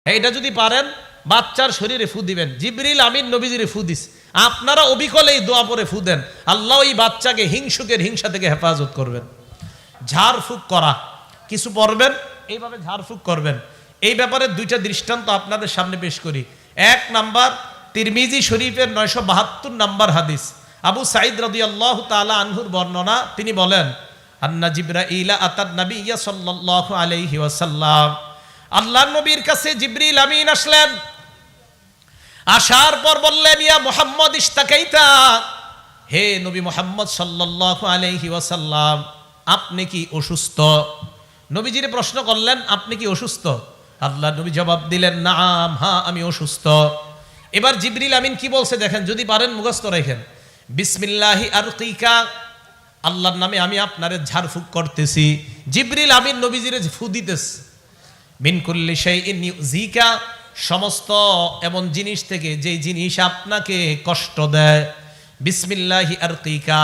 এইটা যদি পারেন বাচ্চার শরীরে ফু দিবেন। জিবরিল আমিন নবীজিরে ফু দিস, আপনারা অবিকলে এই দোয়া পরে ফু দেন, আল্লাহ এই বাচ্চাকে হিংসুকের হিংসা থেকে হেফাজত করবেন। ঝাড়ফুঁক করা, কিছু পড়বেন এইভাবে ঝাড়ফুঁক করবেন। এই ব্যাপারে দুইটা দৃষ্টান্ত আপনাদের সামনে পেশ করি। এক নাম্বার, তিরমিজি শরীফের 972 নাম্বার হাদিস, আবু সাঈদ রাদিয়াল্লাহু তাআলা আনহুর বর্ণনা। তিনি বলেন, আন্না জিবরাইল আতান নবিয়্য সাল্লাল্লাহু আলাইহি ওয়াসাল্লাম, আল্লাহর নবীর কাছে জিবরিল আমিন আসলেন। আসার পর বললেন, ইয়া মুহাম্মদ ইশতাকাইতা, হে নবী মুহাম্মদ সাল্লাল্লাহু আলাইহি ওয়াসাল্লাম, আপনি কি অসুস্থ? নবীজিরে প্রশ্ন করলেন, আপনি কি অসুস্থ? আল্লাহর নবী জবাব দিলেন, নাম, হ্যাঁ আমি অসুস্থ। এবার জিবরিল আমিন কি বলছে দেখেন, যদি পারেন মুখস্থ রাখেন। বিসমিল্লাহি আরকিকা, আল্লাহর নামে আমি আপনারে ঝাড়ফুঁক করতেছি। জিবরিল আমিন নবীজিরে ফু দিতেছে। মিন কুল্লি শাইইন ইউযিকা, সমস্ত এমন জিনিস থেকে যে জিনিস আপনাকে কষ্ট দেয়। বিসমিল্লাহি আরকিকা,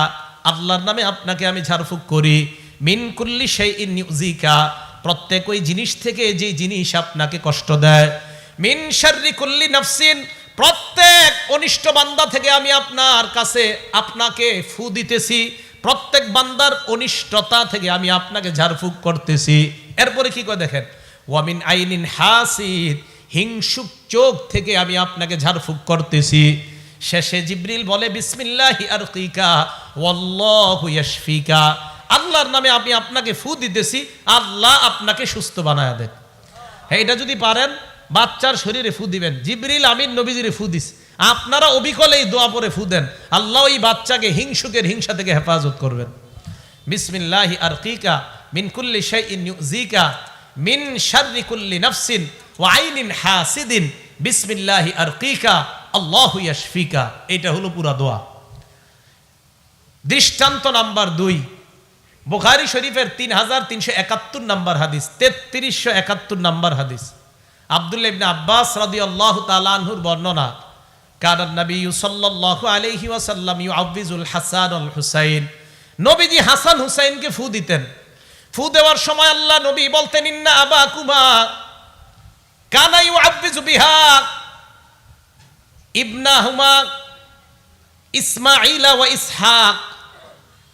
আল্লাহর নামে আপনাকে আমি ঝাড়ফুঁক করি। মিন কুল্লি শাইইন ইউযিকা, প্রত্যেক ওই জিনিস থেকে যে জিনিস আপনাকে কষ্ট দেয়। মিন শাররি কুল্লি নাফসিন, প্রত্যেক অনিষ্ট বান্দা থেকে আমি আপনার কাছে আপনাকে ফু দিতেছি। প্রত্যেক বান্দার অনিষ্টতা থেকে আমি আপনাকে ঝাড়ফুঁক করতেছি। এরপরে কি করে দেখেন, ওয়ামিন আইনিন হাসিদ, হিংসুক চোখ থেকে আমি আপনাকে ঝাড়ফুঁক করতেছি। শেষে জিবরিল বলে, বিসমিল্লাহি আরকিকা ওয়াল্লাহু ইয়াশফিকা, আল্লাহর নামে আমি আপনাকে ফু দিতেছি, আল্লাহ আপনাকে সুস্থ বানায়া দেন। এটা যদি পারেন বাচ্চার শরীরে ফু দিবেন। জিবরিল আমিন নবীজিরে ফু দিস, আপনারা অবিকলে এই দোয়া পরে ফু দেন, আল্লাহ এই বাচ্চাকে হিংসুকের হিংসা থেকে হেফাজত করবেন। বিসমিল্লাহি আরকিকা মিন কুল্লি শাইইন ইউযিকা মিন শাররি কুল্লি নাফসিন ওয়া আইনিন হাসিদিন বিসমিল্লাহি আরকিকা আল্লাহু ইয়াশফিকা। এটা হলো পুরা দোয়া। দৃষ্টান্ত নাম্বার 2, বুখারী শরীফের 3371 নাম্বার হাদিস, 3371 নাম্বার হাদিস, আব্দুল্লাহ ইবনে আব্বাস রাদিয়াল্লাহু তাআলা আনহুর বর্ণনা। কানান নবী সাল্লাল্লাহু আলাইহি ওয়াসাল্লাম ইউআউযিজুল হাসান ওয়াল হুসাইন, নবীজি হাসান হুসাইনকে ফু দিতেন। ফু দেওয়ার সময় আল্লাহ নবী বলতেন, ইন্না আবাকুমা কানা ইউআউযিজু বিহা ইবনাহুমা ইসমাঈল ওয়া ইসহাক।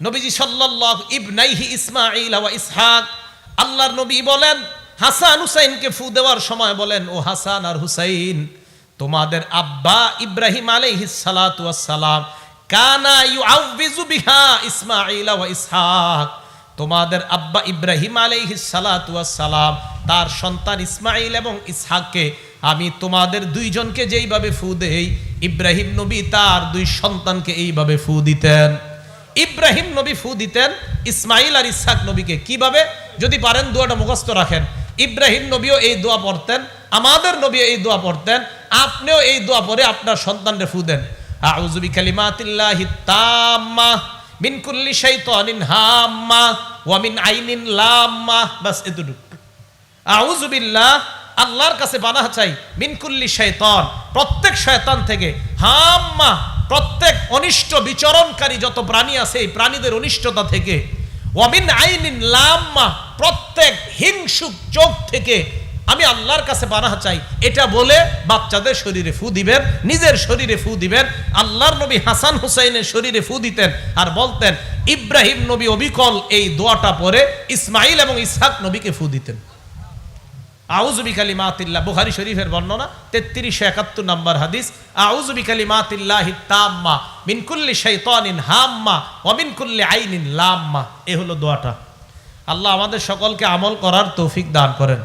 নবীজি সাল্লাল্লাহু ইবনাইহি ইসমাঈল ওয়া ইসহাক, আল্লাহর নবী বলেন হাসান হুসাইনকে ফু দেওয়ার সময় বলেন, ও হাসান আর হুসাইন, তোমাদের আব্বা ইব্রাহিম আলাইহিস সালাতু ওয়াস সালাম কানা ইউআউযিজু বিহা ইসমাঈল ওয়া ইসহাক, তোমাদের আব্বা ইব্রাহিম আলাইহিস সালাতু ওয়াস সালাম তার সন্তান ইসমাঈল এবং ইসহাককে আমি তোমাদের দুইজনকে যেইভাবে ফু দেই, ইব্রাহিম নবী তার 2 সন্তানকে এইভাবে ফু দিতেন। ইব্রাহিম নবী ফু দিতেন ইসমাঈল আর ইসহাক নবীকে কিভাবে, যদি পারেন দোয়াটা মুখস্থ রাখেন। ইব্রাহিম নবীও এই দোয়া পড়তেন, আমাদের নবীও এই দোয়া পড়তেন, আপনিও এই দোয়া পড়ে আপনার সন্তানকে ফু দেন। আউযু বিকালিমাতিল্লাহি তাম্মা মিন কুল্লি শাইতানিন হাম্মা ওয়া মিন আইনিন লাম্মা, বাস এতটুকু। আউযু বিল্লাহ, আল্লাহর কাছে পানাহ চাই, মিন কুল্লি শাইতান, প্রত্যেক শয়তান থেকে, হাম্মা, প্রত্যেক অনিষ্ট বিচরণকারী যত প্রাণী আছে এই প্রাণীদের অনিষ্টতা থেকে, ওয়া মিন আইনিন লাম্মা, প্রত্যেক হিংসুক চোখ থেকে আমি আল্লাহর কাছে পানাহ চাই। এটা বলে বাচ্চাদের শরীরে ফু দিবেন, নিজের শরীরে ফু দিবেন। আল্লাহর নবী হাসান হুসাইনের শরীরে ফু দিতেন আর বলতেন, ইব্রাহিম নবী অবিকল এই দোয়াটা পরে ইসমাঈল এবং ইসহাক নবীকে ফু দিতেন। আউযু বিকালিমাতিল্লাহ, বুখারী শরীফের বর্ণনা, 3371 নাম্বার হাদিস। আউযু বিকালিমাতিল্লাহি তাম্মা মিন কুল্লি শাইতানিন হাম্মা ওয়া মিন কুল্লি আইনিন লাম্মা। এই হলো দোয়াটা। আল্লাহ আমাদের সকলকে আমল করার তৌফিক দান করেন।